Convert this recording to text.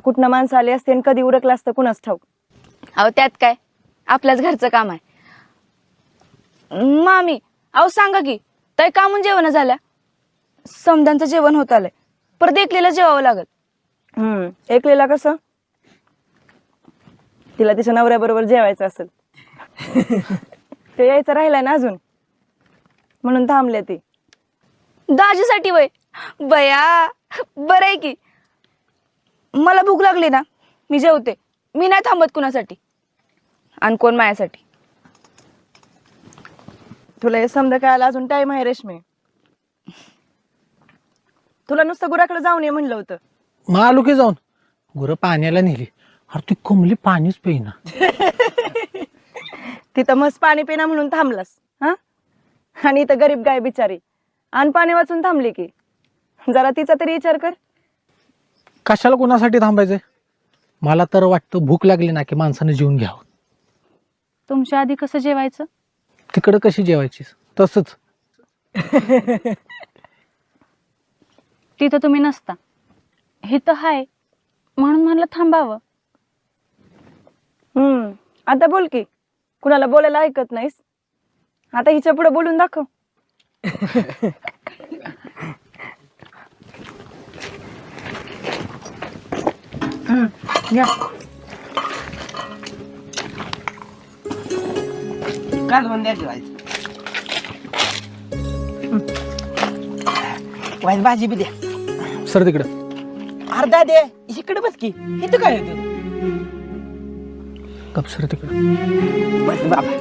कुठनं माणसं आली असते आणि कधी उरकलं असतं कुणाच ठाऊक. अहो त्यात काय, आपल्याच घरचं काम आहे. मामी अहो सांगा की, ताई कामून जेवण झाल्या? समद्यांचं जेवण होत आलंय, परत एकलेला जेवावं लागल. एकलेला कसं? तिला तिच्या नवऱ्याबरोबर जेवायचं असेल. ते यायचं राहिलाय ना अजून, म्हणून थांबले ती. दाजीसाठी वय बया, बरं आहे की. मला भूक लागली ना, मी जेवते. मी नाही थांबत कुणासाठी, आणि कोण माझ्यासाठी. तुला हे समजा काय अजून टाइम आहे रेशमी. तुला नुसतं गुराकडे जाऊन ये म्हणलं होतं. मग आलो की जाऊन. गुरं पाण्याला नेली. अरे ती कोंबली पाणीच पेईना. तिथं मस्त पाणी पिना म्हणून थांबलास हा, आणि इथं गरीब गाय बिचारी आणि पाणी वाचून थांबली की. जरा तिचा तरी विचार कर. कशाला कोणासाठी थांबायचंय? मला तर वाटतं भूक लागली ना की माणसाने जेवून घ्यावं. तुमच्या आधी कसं जेवायचं? तिकडं कशी जेवायची तसंच. तिथं तुम्ही नसता, हे तर हाय म्हणून म्हणलं थांबावं. आता बोल की, कुणाला बोलायला ऐकत नाहीस. आता हिच्या पुढे बोलून दाखव. कालवण द्या जेवायचं. वाईट भाजी बी द्या. सर तिकडं. अर्धा दे, इकडे बस की. इथं काय होतं? गप सर तिकडं. बस बाबा.